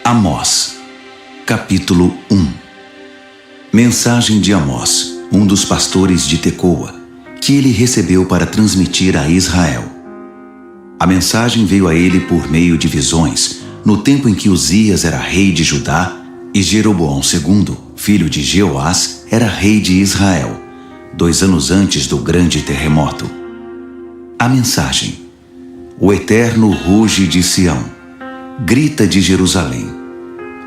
Amós, capítulo 1. Mensagem de Amós, um dos pastores de Tecoa, que ele recebeu para transmitir a Israel. A mensagem veio a ele por meio de visões, no tempo em que Uzias era rei de Judá e Jeroboão II, filho de Jeoás, era rei de Israel, 2 anos antes do grande terremoto. A mensagem: o Eterno ruge de Sião, grita de Jerusalém.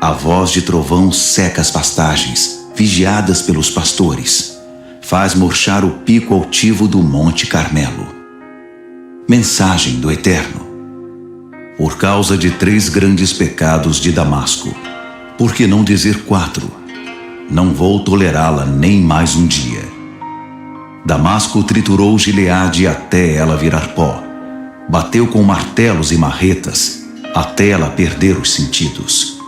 A voz de trovão seca as pastagens, vigiadas pelos pastores. Faz murchar o pico altivo do Monte Carmelo. Mensagem do Eterno: por causa de 3 grandes pecados de Damasco, por que não dizer 4? Não vou tolerá-la nem mais um dia. Damasco triturou Gileade até ela virar pó. Bateu com martelos e marretas, até ela perder os sentidos.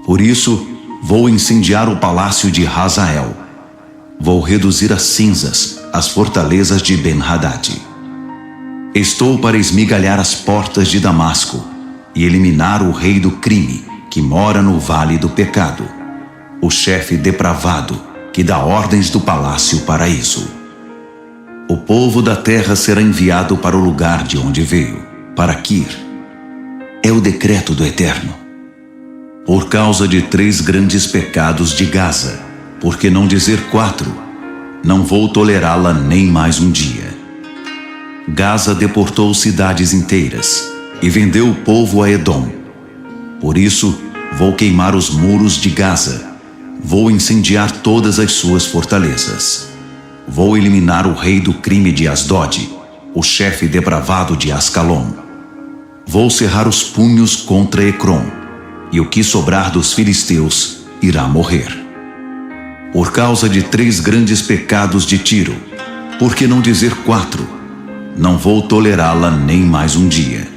Por isso, vou incendiar o palácio de Hazael. Vou reduzir a cinzas as fortalezas de Ben-Hadad. Estou para esmigalhar as portas de Damasco e eliminar o rei do crime, que mora no vale do pecado, o chefe depravado, que dá ordens do palácio paraíso. O povo da terra será enviado para o lugar de onde veio, para Kir. É o decreto do Eterno. Por causa de 3 grandes pecados de Gaza, por que não dizer 4? Não vou tolerá-la nem mais um dia. Gaza deportou cidades inteiras e vendeu o povo a Edom. Por isso, vou queimar os muros de Gaza. Vou incendiar todas as suas fortalezas. Vou eliminar o rei do crime de Asdod, o chefe depravado de Ascalon. Vou cerrar os punhos contra Ecrom, e o que sobrar dos filisteus irá morrer. Por causa de 3 grandes pecados de Tiro, por que não dizer 4? Não vou tolerá-la nem mais um dia.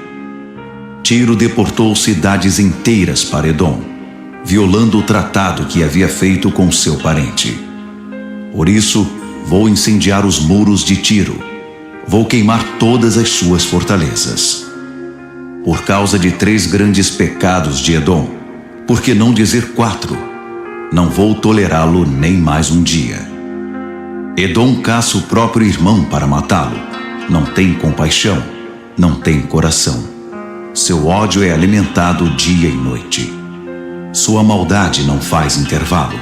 Tiro deportou cidades inteiras para Edom, violando o tratado que havia feito com seu parente. Por isso, vou incendiar os muros de Tiro. Vou queimar todas as suas fortalezas. Por causa de 3 grandes pecados de Edom, por que não dizer 4? Não vou tolerá-lo nem mais um dia. Edom caça o próprio irmão para matá-lo. Não tem compaixão, não tem coração. Seu ódio é alimentado dia e noite. Sua maldade não faz intervalo.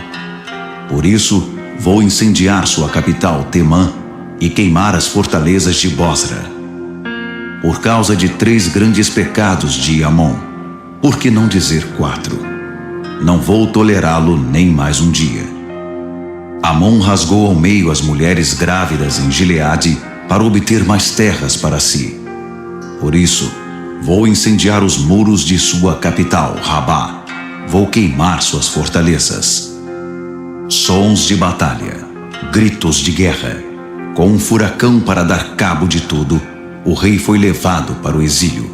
Por isso, vou incendiar sua capital, Temã, e queimar as fortalezas de Bosra. Por causa de 3 grandes pecados de Amon, por que não dizer 4? Não vou tolerá-lo nem mais um dia. Amon rasgou ao meio as mulheres grávidas em Gileade para obter mais terras para si. Por isso, vou incendiar os muros de sua capital, Rabá. Vou queimar suas fortalezas. Sons de batalha, gritos de guerra. Com um furacão para dar cabo de tudo, o rei foi levado para o exílio,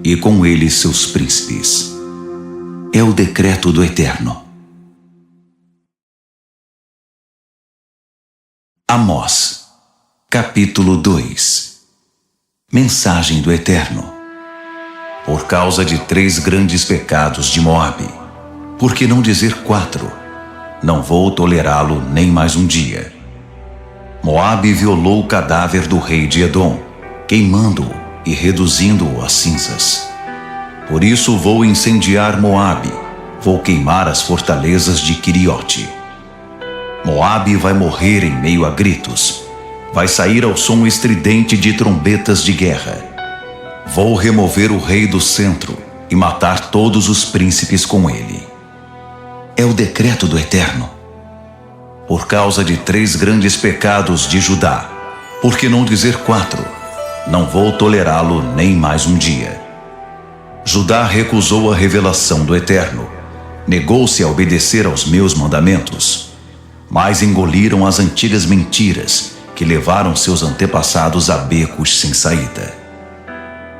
e com ele seus príncipes. É o decreto do Eterno. Amós, capítulo 2. Mensagem do Eterno: por causa de 3 grandes pecados de Moabe, por que não dizer 4? Não vou tolerá-lo nem mais um dia. Moabe violou o cadáver do rei de Edom, queimando-o e reduzindo-o a cinzas. Por isso vou incendiar Moabe, vou queimar as fortalezas de Queriote. Moabe vai morrer em meio a gritos, vai sair ao som estridente de trombetas de guerra. Vou remover o rei do centro e matar todos os príncipes com ele. É o decreto do Eterno. Por causa de 3 grandes pecados de Judá, por que não dizer 4? Não vou tolerá-lo nem mais um dia. Judá recusou a revelação do Eterno, negou-se a obedecer aos meus mandamentos, mas engoliram as antigas mentiras que levaram seus antepassados a becos sem saída.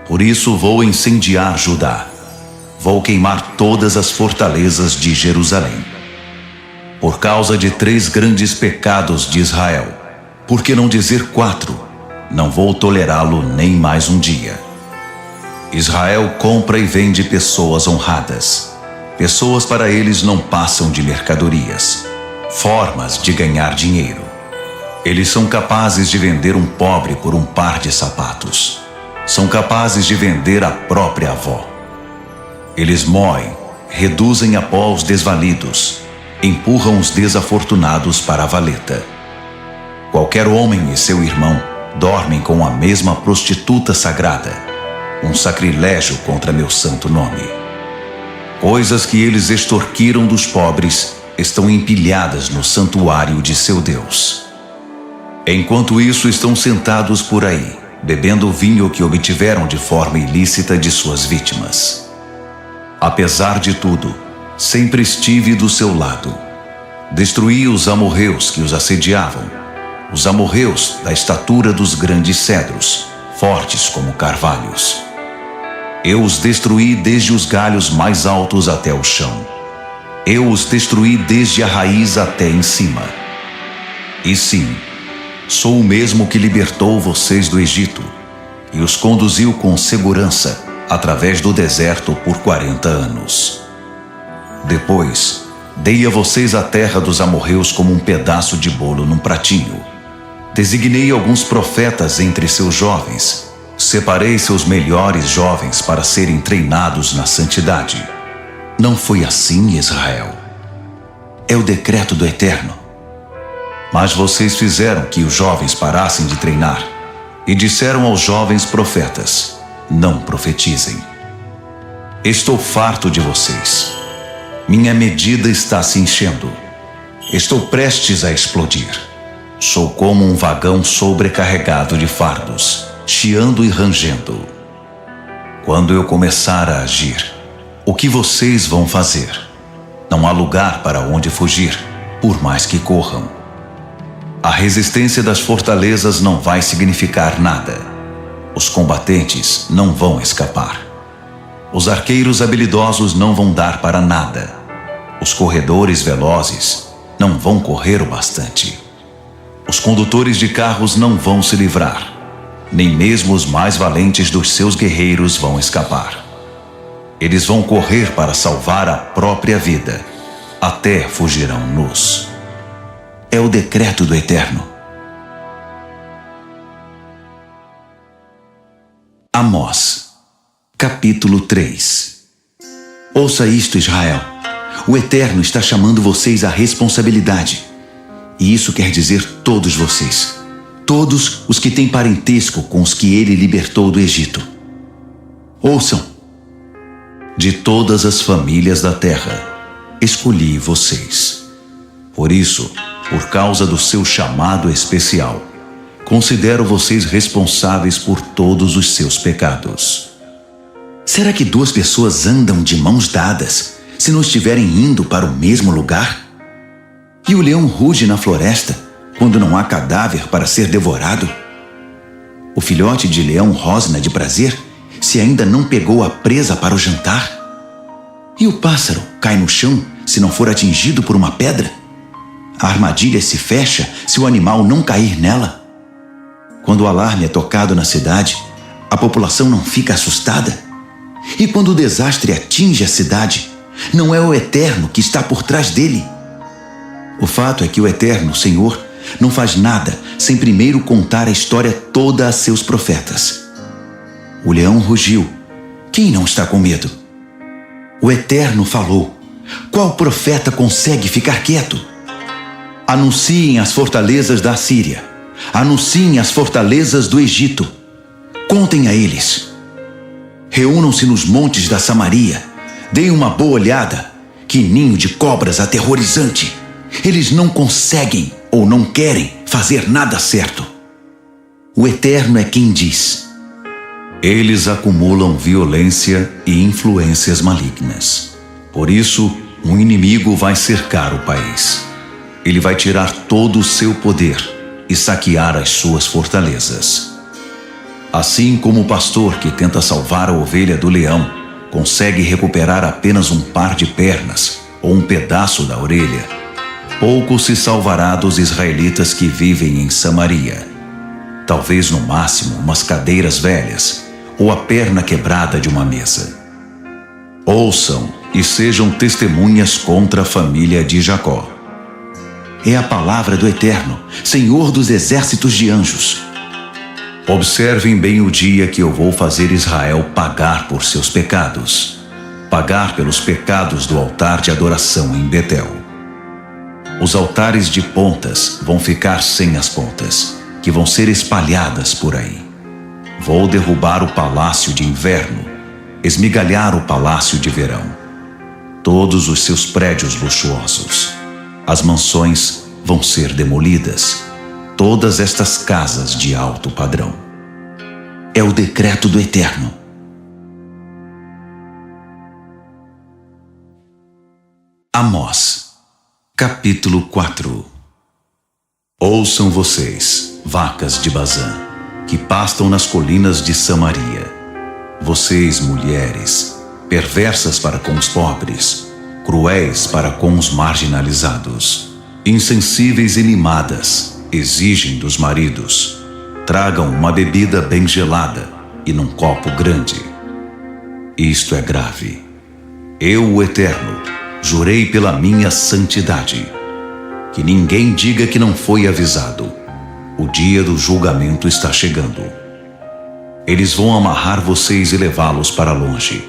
Por isso vou incendiar Judá. Vou queimar todas as fortalezas de Jerusalém. Por causa de 3 grandes pecados de Israel, por que não dizer 4? Não vou tolerá-lo nem mais um dia. Israel compra e vende pessoas honradas. Pessoas para eles não passam de mercadorias, formas de ganhar dinheiro. Eles são capazes de vender um pobre por um par de sapatos. São capazes de vender a própria avó. Eles moem, reduzem a pó os desvalidos, empurram os desafortunados para a valeta. Qualquer homem e seu irmão dormem com a mesma prostituta sagrada, um sacrilégio contra meu santo nome. Coisas que eles extorquiram dos pobres estão empilhadas no santuário de seu Deus. Enquanto isso, estão sentados por aí, bebendo o vinho que obtiveram de forma ilícita de suas vítimas. Apesar de tudo, sempre estive do seu lado. Destruí os amorreus que os assediavam, os amorreus da estatura dos grandes cedros, fortes como carvalhos. Eu os destruí desde os galhos mais altos até o chão. Eu os destruí desde a raiz até em cima. E sim, sou o mesmo que libertou vocês do Egito e os conduziu com segurança através do deserto por 40 anos. Depois, dei a vocês a terra dos amorreus como um pedaço de bolo num pratinho. Designei alguns profetas entre seus jovens. Separei seus melhores jovens para serem treinados na santidade. Não foi assim, Israel. É o decreto do Eterno. Mas vocês fizeram que os jovens parassem de treinar e disseram aos jovens profetas: não profetizem. Estou farto de vocês. Minha medida está se enchendo. Estou prestes a explodir. Sou como um vagão sobrecarregado de fardos, chiando e rangendo. Quando eu começar a agir, o que vocês vão fazer? Não há lugar para onde fugir, por mais que corram. A resistência das fortalezas não vai significar nada. Os combatentes não vão escapar. Os arqueiros habilidosos não vão dar para nada. Os corredores velozes não vão correr o bastante. Os condutores de carros não vão se livrar. Nem mesmo os mais valentes dos seus guerreiros vão escapar. Eles vão correr para salvar a própria vida. Até fugirão nus. É o decreto do Eterno. Amós, capítulo 3. Ouça isto, Israel. O Eterno está chamando vocês à responsabilidade. E isso quer dizer todos vocês. Todos os que têm parentesco com os que ele libertou do Egito. Ouçam. De todas as famílias da terra, escolhi vocês. Por isso, por causa do seu chamado especial, considero vocês responsáveis por todos os seus pecados. Será que duas pessoas andam de mãos dadas se não estiverem indo para o mesmo lugar? E o leão ruge na floresta quando não há cadáver para ser devorado? O filhote de leão rosna de prazer se ainda não pegou a presa para o jantar? E o pássaro cai no chão se não for atingido por uma pedra? A armadilha se fecha se o animal não cair nela? Quando o alarme é tocado na cidade, a população não fica assustada? E quando o desastre atinge a cidade, não é o Eterno que está por trás dele? O fato é que o Eterno, Senhor, não faz nada sem primeiro contar a história toda a seus profetas. O leão rugiu. Quem não está com medo? O Eterno falou. Qual profeta consegue ficar quieto? Anunciem as fortalezas da Assíria. Anunciem as fortalezas do Egito. Contem a eles. Reúnam-se nos montes da Samaria. Deem uma boa olhada. Que ninho de cobras aterrorizante! Eles não conseguem ou não querem fazer nada certo. O Eterno é quem diz. Eles acumulam violência e influências malignas. Por isso, um inimigo vai cercar o país. Ele vai tirar todo o seu poder e saquear as suas fortalezas. Assim como o pastor que tenta salvar a ovelha do leão consegue recuperar apenas um par de pernas ou um pedaço da orelha, pouco se salvará dos israelitas que vivem em Samaria. Talvez no máximo umas cadeiras velhas ou a perna quebrada de uma mesa. Ouçam e sejam testemunhas contra a família de Jacó. É a palavra do Eterno, Senhor dos exércitos de anjos. Observem bem o dia que eu vou fazer Israel pagar por seus pecados, pagar pelos pecados do altar de adoração em Betel. Os altares de pontas vão ficar sem as pontas, que vão ser espalhadas por aí. Vou derrubar o palácio de inverno, esmigalhar o palácio de verão, todos os seus prédios luxuosos. As mansões vão ser demolidas, todas estas casas de alto padrão. É o decreto do Eterno. Amós, capítulo 4. Ouçam vocês, vacas de Bazã, que pastam nas colinas de Samaria. Vocês, mulheres, perversas para com os pobres, cruéis para com os marginalizados, insensíveis e mimadas, exigem dos maridos: tragam uma bebida bem gelada e num copo grande. Isto é grave. Eu, o Eterno, jurei pela minha santidade. Que ninguém diga que não foi avisado. O dia do julgamento está chegando. Eles vão amarrar vocês e levá-los para longe.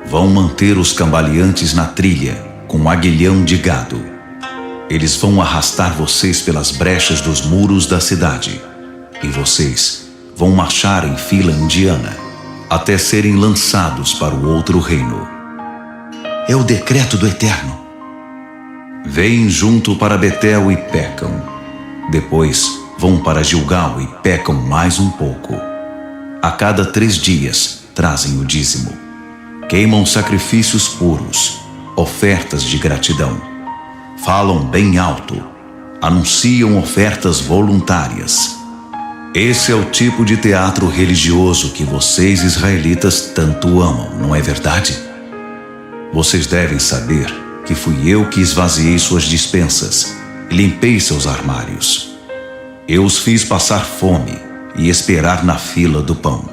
Vão manter os cambaleantes na trilha, com um aguilhão de gado. Eles vão arrastar vocês pelas brechas dos muros da cidade. E vocês vão marchar em fila indiana, até serem lançados para o outro reino. É o decreto do Eterno. Vêm junto para Betel e pecam. Depois vão para Gilgal e pecam mais um pouco. A cada 3 dias trazem o dízimo. Queimam sacrifícios puros, ofertas de gratidão. Falam bem alto, anunciam ofertas voluntárias. Esse é o tipo de teatro religioso que vocês israelitas tanto amam, não é verdade? Vocês devem saber que fui eu que esvaziei suas despensas e limpei seus armários. Eu os fiz passar fome e esperar na fila do pão,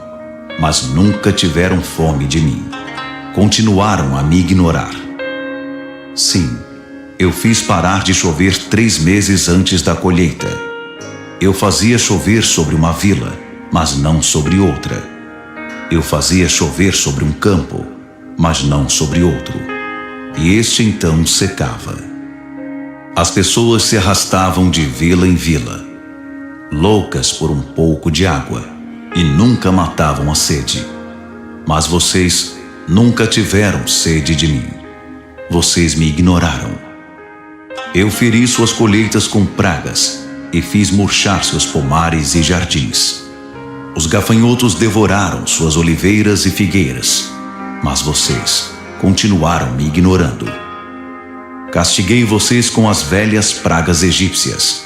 mas nunca tiveram fome de mim. Continuaram a me ignorar. Sim, eu fiz parar de chover 3 meses antes da colheita. Eu fazia chover sobre uma vila, mas não sobre outra. Eu fazia chover sobre um campo, mas não sobre outro. E este então secava. As pessoas se arrastavam de vila em vila, loucas por um pouco de água, e nunca matavam a sede. Mas vocês nunca tiveram sede de mim. Vocês me ignoraram. Eu feri suas colheitas com pragas e fiz murchar seus pomares e jardins. Os gafanhotos devoraram suas oliveiras e figueiras, mas vocês continuaram me ignorando. Castiguei vocês com as velhas pragas egípcias.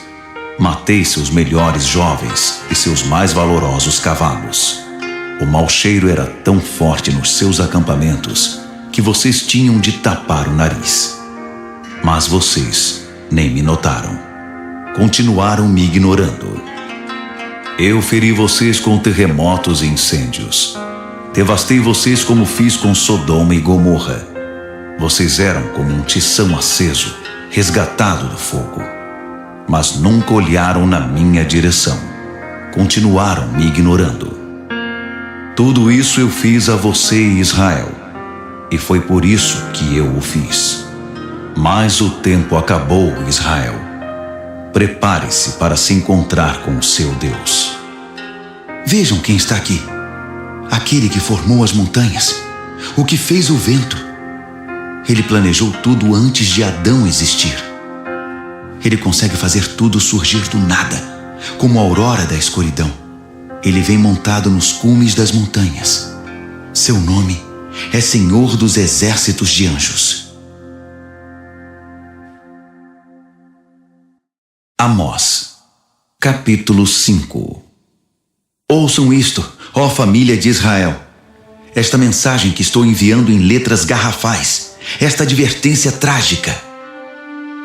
Matei seus melhores jovens e seus mais valorosos cavalos. O mau cheiro era tão forte nos seus acampamentos que vocês tinham de tapar o nariz. Mas vocês nem me notaram. Continuaram me ignorando. Eu feri vocês com terremotos e incêndios. Devastei vocês como fiz com Sodoma e Gomorra. Vocês eram como um tição aceso, resgatado do fogo. Mas nunca olharam na minha direção. Continuaram me ignorando. Tudo isso eu fiz a você, Israel, e foi por isso que eu o fiz. Mas o tempo acabou, Israel. Prepare-se para se encontrar com o seu Deus. Vejam quem está aqui. Aquele que formou as montanhas, o que fez o vento. Ele planejou tudo antes de Adão existir. Ele consegue fazer tudo surgir do nada, como a aurora da escuridão. Ele vem montado nos cumes das montanhas. Seu nome é Senhor dos exércitos de anjos. Amós, capítulo 5. Ouçam isto, ó família de Israel. Esta mensagem que estou enviando em letras garrafais, esta advertência trágica.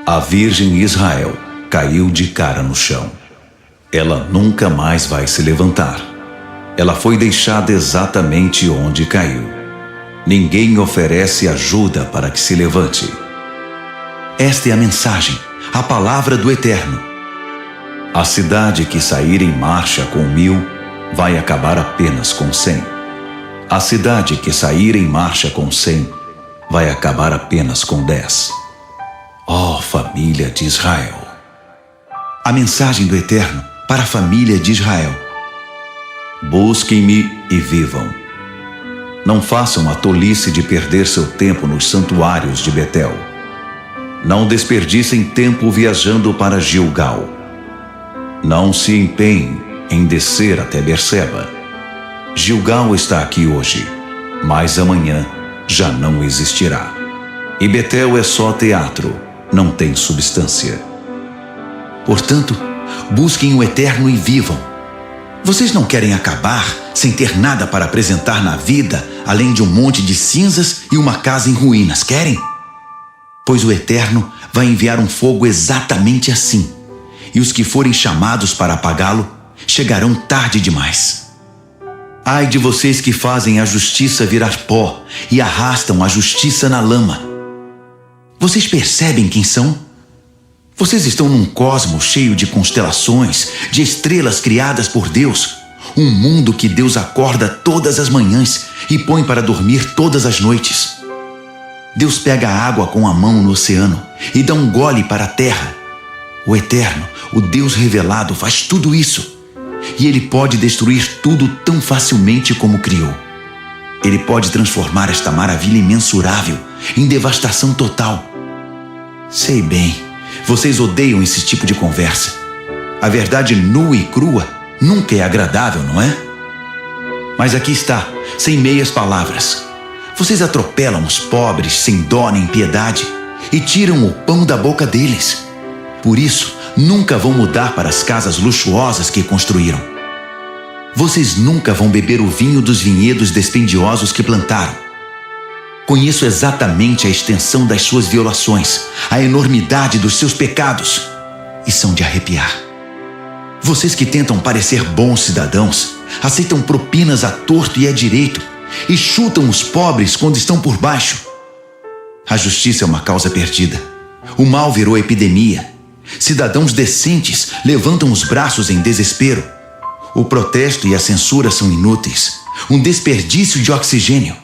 A Virgem Israel caiu de cara no chão. Ela nunca mais vai se levantar. Ela foi deixada exatamente onde caiu. Ninguém oferece ajuda para que se levante. Esta é a mensagem, a palavra do Eterno. A cidade que sair em marcha com 1000 vai acabar apenas com 100. A cidade que sair em marcha com 100 vai acabar apenas com 10. Ó família de Israel! A mensagem do Eterno para a família de Israel. Busquem-me e vivam. Não façam a tolice de perder seu tempo nos santuários de Betel. Não desperdicem tempo viajando para Gilgal. Não se empenhem em descer até Berseba. Gilgal está aqui hoje, mas amanhã já não existirá. E Betel é só teatro, não tem substância. Portanto, busquem o Eterno e vivam. Vocês não querem acabar sem ter nada para apresentar na vida, além de um monte de cinzas e uma casa em ruínas, querem? Pois o Eterno vai enviar um fogo exatamente assim, e os que forem chamados para apagá-lo chegarão tarde demais. Ai de vocês que fazem a justiça virar pó e arrastam a justiça na lama. Vocês percebem quem são? Vocês estão num cosmos cheio de constelações, de estrelas criadas por Deus, um mundo que Deus acorda todas as manhãs e põe para dormir todas as noites. Deus pega a água com a mão no oceano e dá um gole para a terra. O Eterno, o Deus revelado, faz tudo isso. E Ele pode destruir tudo tão facilmente como criou. Ele pode transformar esta maravilha imensurável em devastação total. Sei bem, vocês odeiam esse tipo de conversa. A verdade nua e crua nunca é agradável, não é? Mas aqui está, sem meias palavras. Vocês atropelam os pobres sem dó nem piedade e tiram o pão da boca deles. Por isso, nunca vão mudar para as casas luxuosas que construíram. Vocês nunca vão beber o vinho dos vinhedos dispendiosos que plantaram. Conheço exatamente a extensão das suas violações, a enormidade dos seus pecados, e são de arrepiar. Vocês que tentam parecer bons cidadãos, aceitam propinas à torto e à direito, e chutam os pobres quando estão por baixo. A justiça é uma causa perdida. O mal virou epidemia. Cidadãos decentes levantam os braços em desespero. O protesto e a censura são inúteis, um desperdício de oxigênio.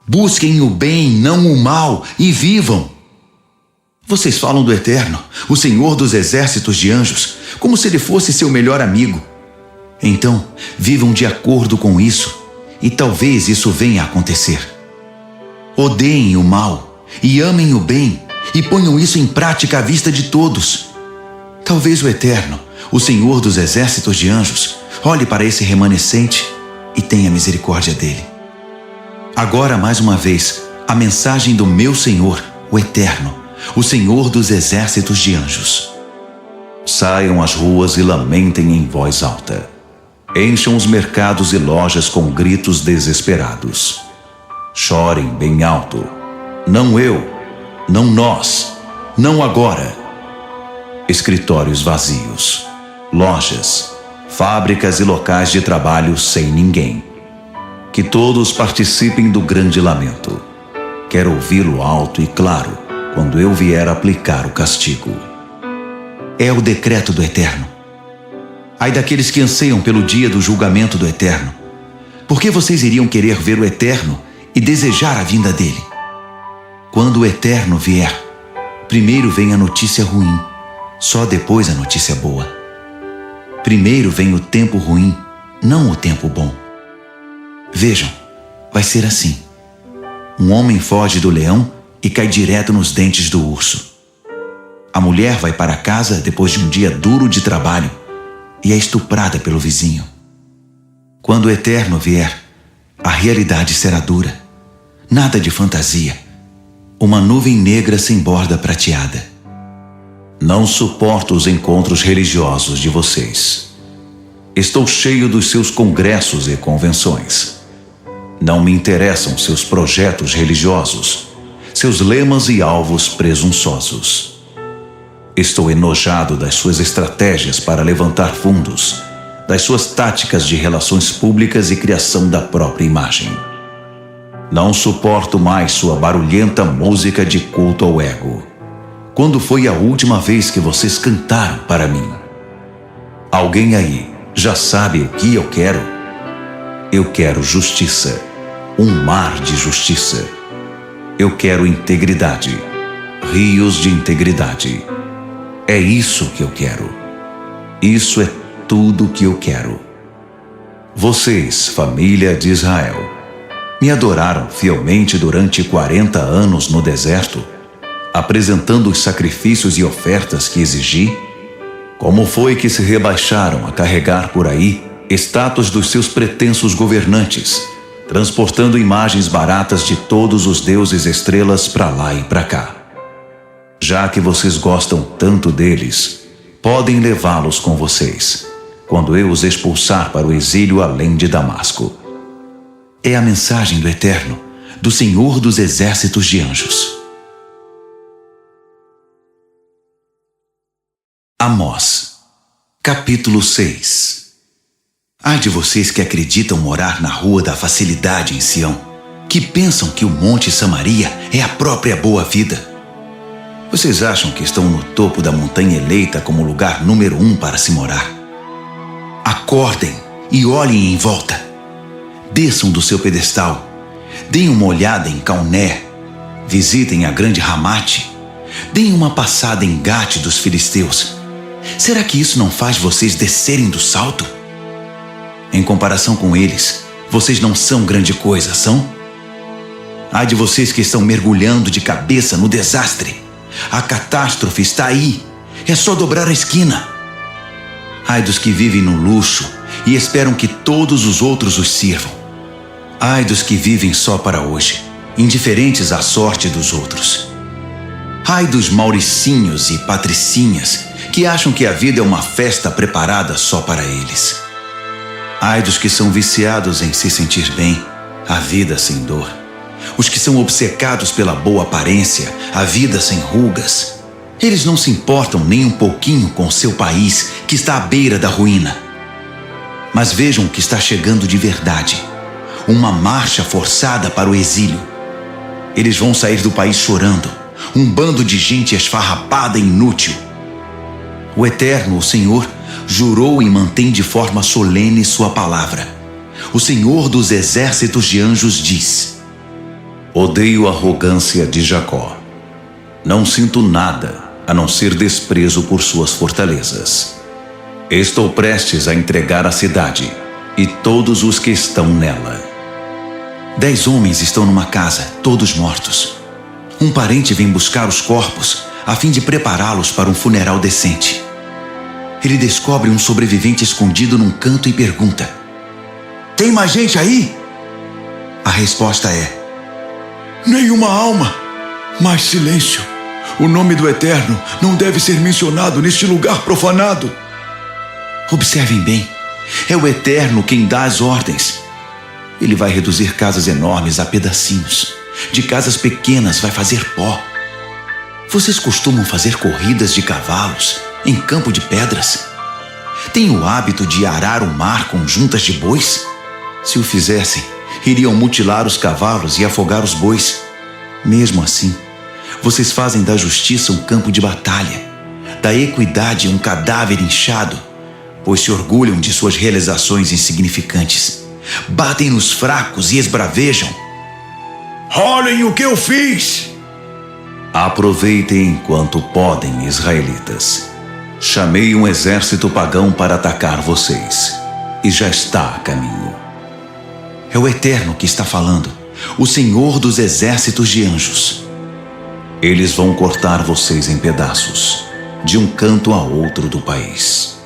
Busquem o bem, não o mal, e vivam. Vocês falam do Eterno, o Senhor dos exércitos de anjos, como se ele fosse seu melhor amigo. Então, vivam de acordo com isso, e talvez isso venha a acontecer. Odeiem o mal e amem o bem, e ponham isso em prática à vista de todos. Talvez o Eterno, o Senhor dos exércitos de anjos, olhe para esse remanescente e tenha misericórdia dele. Agora, mais uma vez, a mensagem do meu Senhor, o Eterno, o Senhor dos exércitos de anjos. Saiam às ruas e lamentem em voz alta. Encham os mercados e lojas com gritos desesperados. Chorem bem alto. Não eu, não nós, não agora. Escritórios vazios, lojas, fábricas e locais de trabalho sem ninguém. Que todos participem do grande lamento. Quero ouvi-lo alto e claro quando eu vier aplicar o castigo. É o decreto do Eterno. Ai daqueles que anseiam pelo dia do julgamento do Eterno. Por que vocês iriam querer ver o Eterno e desejar a vinda dele? Quando o Eterno vier, primeiro vem a notícia ruim, só depois a notícia boa. Primeiro vem o tempo ruim, não o tempo bom. Vejam, vai ser assim. Um homem foge do leão e cai direto nos dentes do urso. A mulher vai para casa depois de um dia duro de trabalho e é estuprada pelo vizinho. Quando o Eterno vier, a realidade será dura. Nada de fantasia. Uma nuvem negra sem borda prateada. Não suporto os encontros religiosos de vocês. Estou cheio dos seus congressos e convenções. Não me interessam seus projetos religiosos, seus lemas e alvos presunçosos. Estou enojado das suas estratégias para levantar fundos, das suas táticas de relações públicas e criação da própria imagem. Não suporto mais sua barulhenta música de culto ao ego. Quando foi a última vez que vocês cantaram para mim? Alguém aí já sabe o que eu quero? Eu quero justiça, um mar de justiça. Eu quero integridade, rios de integridade. É isso que eu quero. Isso é tudo o que eu quero. Vocês, família de Israel, me adoraram fielmente durante 40 anos no deserto, apresentando os sacrifícios e ofertas que exigi? Como foi que se rebaixaram a carregar por aí estátuas dos seus pretensos governantes, transportando imagens baratas de todos os deuses estrelas para lá e para cá? Já que vocês gostam tanto deles, podem levá-los com vocês, quando eu os expulsar para o exílio além de Damasco. É a mensagem do Eterno, do Senhor dos Exércitos de Anjos. Amós, capítulo 6. Ai de vocês que acreditam morar na rua da facilidade em Sião, que pensam que o Monte Samaria é a própria boa vida. Vocês acham que estão no topo da montanha eleita como lugar número 1 para se morar? Acordem e olhem em volta. Desçam do seu pedestal. Deem uma olhada em Calné. Visitem a grande Ramate. Deem uma passada em Gate dos filisteus. Será que isso não faz vocês descerem do salto? Em comparação com eles, vocês não são grande coisa, são? Ai de vocês que estão mergulhando de cabeça no desastre. A catástrofe está aí. É só dobrar a esquina. Ai dos que vivem no luxo e esperam que todos os outros os sirvam. Ai dos que vivem só para hoje, indiferentes à sorte dos outros. Ai dos mauricinhos e patricinhas que acham que a vida é uma festa preparada só para eles. Ai dos que são viciados em se sentir bem, a vida sem dor. Os que são obcecados pela boa aparência, a vida sem rugas. Eles não se importam nem um pouquinho com o seu país, que está à beira da ruína. Mas vejam o que está chegando de verdade. Uma marcha forçada para o exílio. Eles vão sair do país chorando, um bando de gente esfarrapada e inútil. O Eterno, o Senhor, jurou e mantém de forma solene sua palavra. O Senhor dos Exércitos de Anjos diz: odeio a arrogância de Jacó. Não sinto nada a não ser desprezo por suas fortalezas. Estou prestes a entregar a cidade e todos os que estão nela. 10 homens estão numa casa, todos mortos. Um parente vem buscar os corpos a fim de prepará-los para um funeral decente. Ele descobre um sobrevivente escondido num canto e pergunta: tem mais gente aí? A resposta é: nenhuma alma. Mas silêncio. O nome do Eterno não deve ser mencionado neste lugar profanado. Observem bem. É o Eterno quem dá as ordens. Ele vai reduzir casas enormes a pedacinhos. De casas pequenas vai fazer pó. Vocês costumam fazer corridas de cavalos em campo de pedras? Têm o hábito de arar o mar com juntas de bois? Se o fizessem, iriam mutilar os cavalos e afogar os bois. Mesmo assim, vocês fazem da justiça um campo de batalha, da equidade um cadáver inchado, pois se orgulham de suas realizações insignificantes. Batem nos fracos e esbravejam: olhem o que eu fiz! Aproveitem enquanto podem, israelitas. Chamei um exército pagão para atacar vocês, e já está a caminho. É o Eterno que está falando, o Senhor dos Exércitos de Anjos. Eles vão cortar vocês em pedaços, de um canto a outro do país.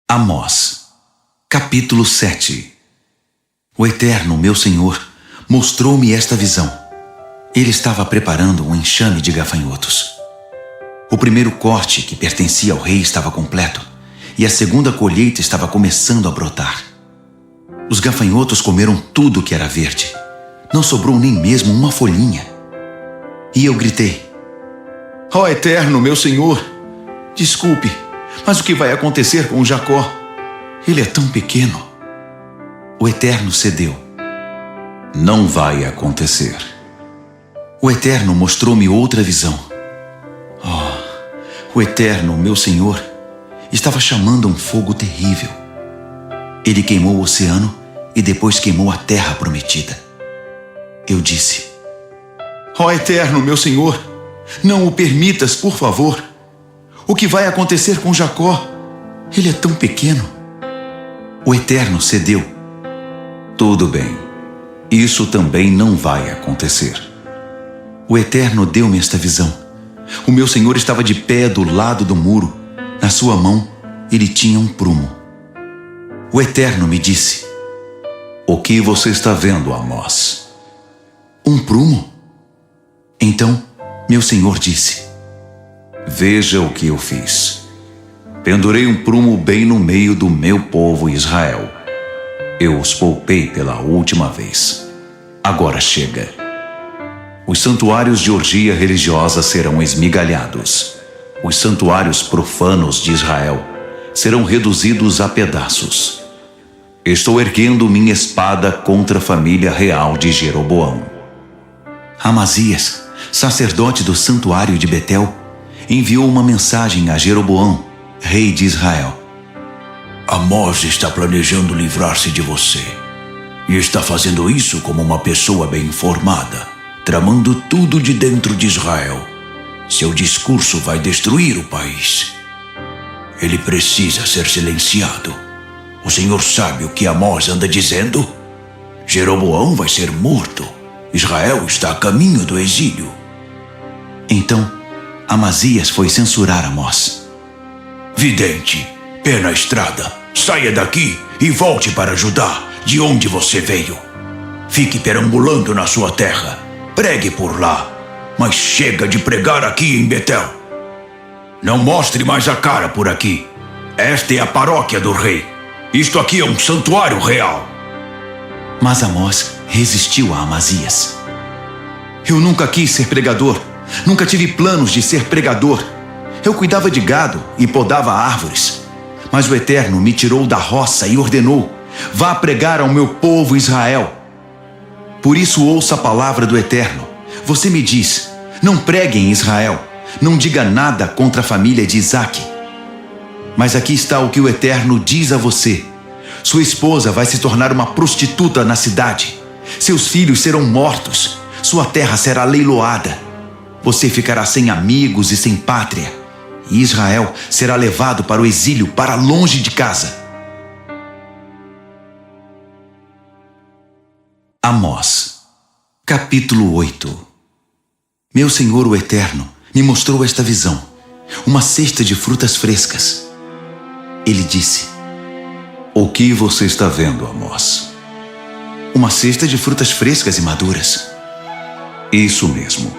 Amós, capítulo 7. O Eterno, meu Senhor, mostrou-me esta visão. Ele estava preparando um enxame de gafanhotos. O primeiro corte, que pertencia ao rei, estava completo, e a segunda colheita estava começando a brotar. Os gafanhotos comeram tudo que era verde. Não sobrou nem mesmo uma folhinha. E eu gritei: ó Eterno, meu Senhor, desculpe, mas o que vai acontecer com Jacó? Ele é tão pequeno. O Eterno cedeu. Não vai acontecer. O Eterno mostrou-me outra visão. O Eterno, meu Senhor, estava chamando um fogo terrível. Ele queimou o oceano e depois queimou a terra prometida. Eu disse: Eterno, meu Senhor, não o permitas, por favor. O que vai acontecer com Jacó? Ele é tão pequeno. O Eterno cedeu. Tudo bem, isso também não vai acontecer. O Eterno deu-me esta visão. O meu Senhor estava de pé do lado do muro. Na sua mão, ele tinha um prumo. O Eterno me disse: O que você está vendo, Amós? Um prumo? Então, meu Senhor disse: Veja o que eu fiz. Pendurei um prumo bem no meio do meu povo Israel. Eu os poupei pela última vez. Agora chega. Os santuários de orgia religiosa serão esmigalhados. Os santuários profanos de Israel serão reduzidos a pedaços. Estou erguendo minha espada contra a família real de Jeroboão. Amazias, sacerdote do santuário de Betel, enviou uma mensagem a Jeroboão, rei de Israel. Amós está planejando livrar-se de você. E está fazendo isso como uma pessoa bem informada, tramando tudo de dentro de Israel. Seu discurso vai destruir o país. Ele precisa ser silenciado. O Senhor sabe o que Amós anda dizendo? Jeroboão vai ser morto. Israel está a caminho do exílio. Então, Amazias foi censurar Amós. Vidente, pé na estrada, saia daqui e volte para Judá, de onde você veio. Fique perambulando na sua terra, pregue por lá, mas chega de pregar aqui em Betel. Não mostre mais a cara por aqui. Esta é a paróquia do rei. Isto aqui é um santuário real. Mas Amós resistiu a Amazias. Eu nunca quis ser pregador. Nunca tive planos de ser pregador. Eu cuidava de gado e podava árvores. Mas o Eterno me tirou da roça e ordenou: vá pregar ao meu povo Israel. Por isso ouça a palavra do Eterno. Você me diz: não pregue em Israel. Não diga nada contra a família de Isaque. Mas aqui está o que o Eterno diz a você: sua esposa vai se tornar uma prostituta na cidade. Seus filhos serão mortos. Sua terra será leiloada. Você ficará sem amigos e sem pátria. E Israel será levado para o exílio, para longe de casa. Amós, capítulo 8. Meu Senhor, o Eterno, me mostrou esta visão: uma cesta de frutas frescas. Ele disse: O que você está vendo, Amós? Uma cesta de frutas frescas e maduras. Isso mesmo.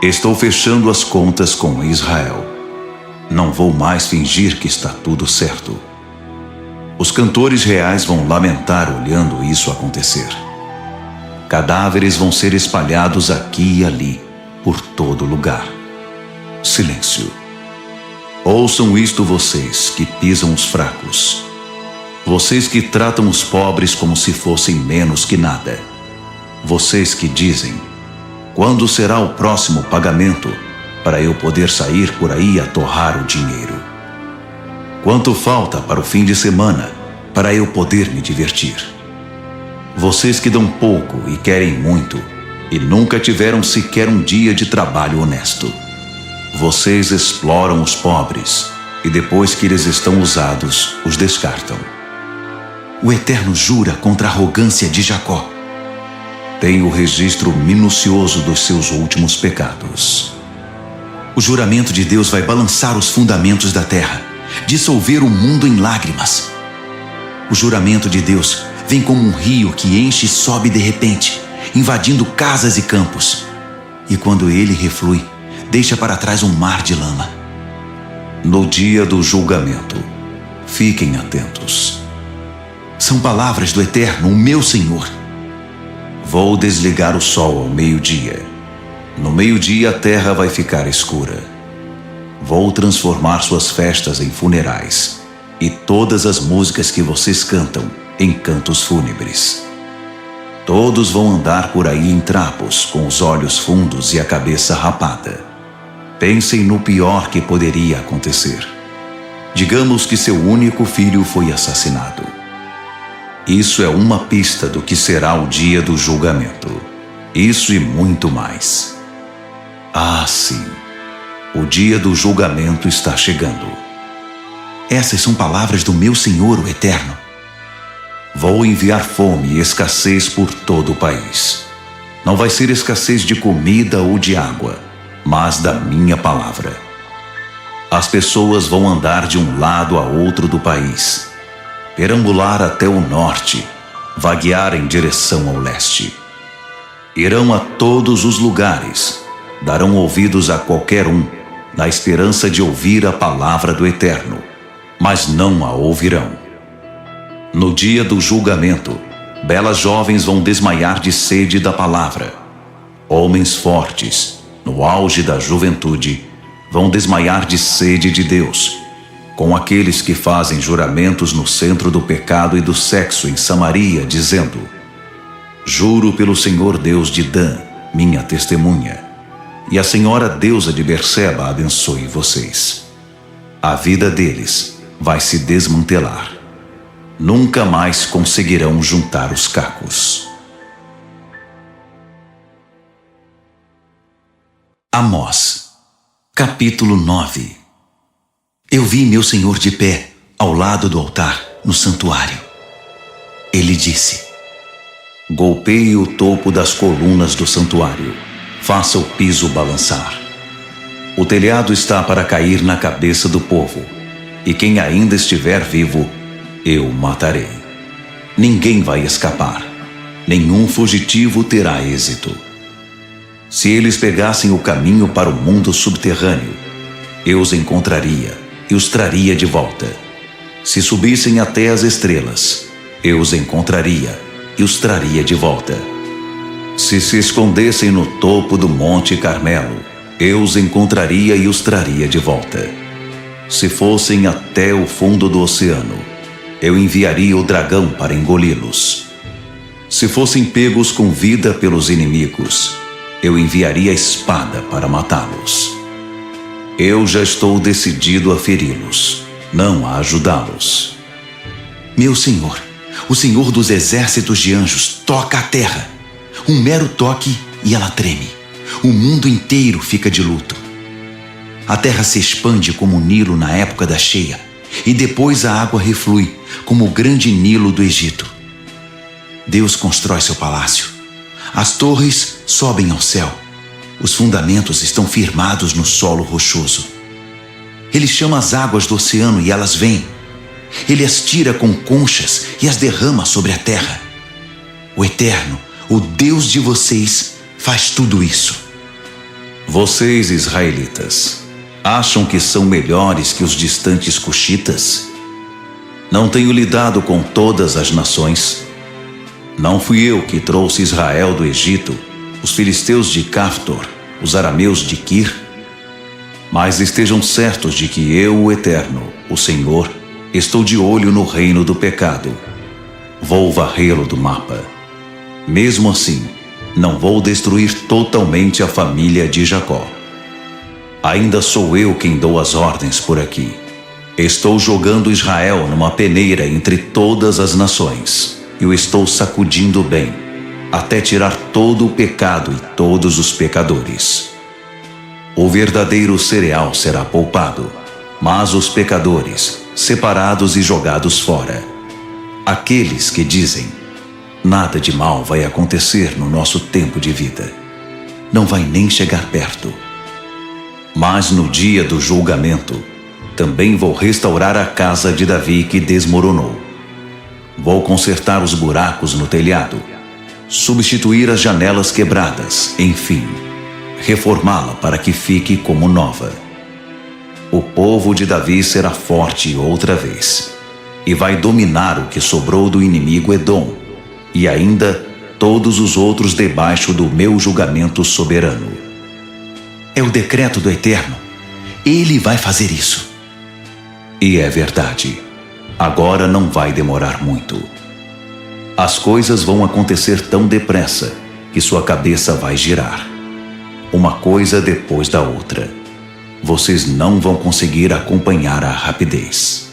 Estou fechando as contas com Israel. Não vou mais fingir que está tudo certo. Os cantores reais vão lamentar olhando isso acontecer. Cadáveres vão ser espalhados aqui e ali, por todo lugar. Silêncio. Ouçam isto, vocês que pisam os fracos. Vocês que tratam os pobres como se fossem menos que nada. Vocês que dizem: quando será o próximo pagamento para eu poder sair por aí a torrar o dinheiro? Quanto falta para o fim de semana para eu poder me divertir? Vocês que dão pouco e querem muito e nunca tiveram sequer um dia de trabalho honesto. Vocês exploram os pobres e depois que eles estão usados, os descartam. O Eterno jura contra a arrogância de Jacó. Tem o registro minucioso dos seus últimos pecados. O juramento de Deus vai balançar os fundamentos da terra, dissolver o mundo em lágrimas. O juramento de Deus vem como um rio que enche e sobe de repente, invadindo casas e campos. E quando ele reflui, deixa para trás um mar de lama. No dia do julgamento, fiquem atentos. São palavras do Eterno, o meu Senhor. Vou desligar o sol ao meio-dia. No meio-dia a terra vai ficar escura. Vou transformar suas festas em funerais, e todas as músicas que vocês cantam em cantos fúnebres. Todos vão andar por aí em trapos, com os olhos fundos e a cabeça rapada. Pensem no pior que poderia acontecer. Digamos que seu único filho foi assassinado. Isso é uma pista do que será o dia do julgamento. Isso e muito mais. Ah, sim. O dia do julgamento está chegando. Essas são palavras do meu Senhor, o Eterno. Vou enviar fome e escassez por todo o país. Não vai ser escassez de comida ou de água, mas da minha palavra. As pessoas vão andar de um lado a outro do país, perambular até o norte, vaguear em direção ao leste. Irão a todos os lugares, darão ouvidos a qualquer um, na esperança de ouvir a palavra do Eterno, mas não a ouvirão. No dia do julgamento, belas jovens vão desmaiar de sede da palavra. Homens fortes, no auge da juventude, vão desmaiar de sede de Deus, com aqueles que fazem juramentos no centro do pecado e do sexo em Samaria, dizendo: juro pelo Senhor Deus de Dan, minha testemunha, e a Senhora deusa de Berseba abençoe vocês. A vida deles vai se desmantelar. Nunca mais conseguirão juntar os cacos. Amós, capítulo 9. Eu vi meu Senhor de pé, ao lado do altar, no santuário. Ele disse: golpeie o topo das colunas do santuário, faça o piso balançar. O telhado está para cair na cabeça do povo, e quem ainda estiver vivo, eu matarei. Ninguém vai escapar, nenhum fugitivo terá êxito. Se eles pegassem o caminho para o mundo subterrâneo, eu os encontraria e os traria de volta. Se subissem até as estrelas, eu os encontraria e os traria de volta. Se escondessem no topo do Monte Carmelo, eu os encontraria e os traria de volta. Se fossem até o fundo do oceano, eu enviaria o dragão para engoli-los. Se fossem pegos com vida pelos inimigos, eu enviaria a espada para matá-los. Eu já estou decidido a feri-los, não a ajudá-los. Meu Senhor, o Senhor dos exércitos de anjos, toca a terra. Um mero toque e ela treme. O mundo inteiro fica de luto. A terra se expande como o Nilo na época da cheia, e depois a água reflui, como o grande Nilo do Egito. Deus constrói seu palácio. As torres sobem ao céu. Os fundamentos estão firmados no solo rochoso. Ele chama as águas do oceano e elas vêm. Ele as tira com conchas e as derrama sobre a terra. O Eterno, o Deus de vocês, faz tudo isso. Vocês, israelitas, acham que são melhores que os distantes cuxitas? Não tenho lidado com todas as nações? Não fui eu que trouxe Israel do Egito, os filisteus de Caftor, os arameus de Quir? Mas estejam certos de que eu, o Eterno, o Senhor, estou de olho no reino do pecado. Vou varrê-lo do mapa. Mesmo assim, não vou destruir totalmente a família de Jacó. Ainda sou eu quem dou as ordens por aqui. Estou jogando Israel numa peneira entre todas as nações, e o estou sacudindo bem, até tirar todo o pecado e todos os pecadores. O verdadeiro cereal será poupado, mas os pecadores, separados e jogados fora. Aqueles que dizem: nada de mal vai acontecer no nosso tempo de vida, não vai nem chegar perto. Mas no dia do julgamento, também vou restaurar a casa de Davi que desmoronou. Vou consertar os buracos no telhado, substituir as janelas quebradas, enfim, reformá-la para que fique como nova. O povo de Davi será forte outra vez, e vai dominar o que sobrou do inimigo Edom, e ainda todos os outros debaixo do meu julgamento soberano. É o decreto do Eterno. Ele vai fazer isso. E é verdade. Agora não vai demorar muito. As coisas vão acontecer tão depressa que sua cabeça vai girar. Uma coisa depois da outra. Vocês não vão conseguir acompanhar a rapidez.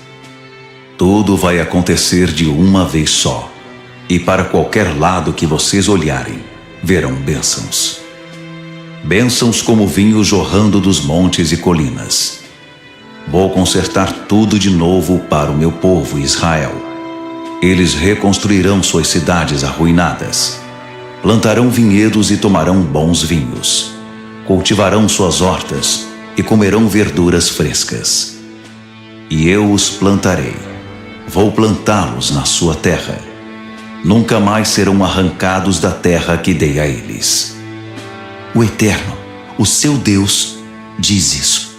Tudo vai acontecer de uma vez só, e para qualquer lado que vocês olharem, verão bênçãos. Bênçãos como vinho jorrando dos montes e colinas. Vou consertar tudo de novo para o meu povo Israel. Eles reconstruirão suas cidades arruinadas. Plantarão vinhedos e tomarão bons vinhos. Cultivarão suas hortas e comerão verduras frescas. E eu os plantarei. Vou plantá-los na sua terra. Nunca mais serão arrancados da terra que dei a eles. O Eterno, o seu Deus, diz isso.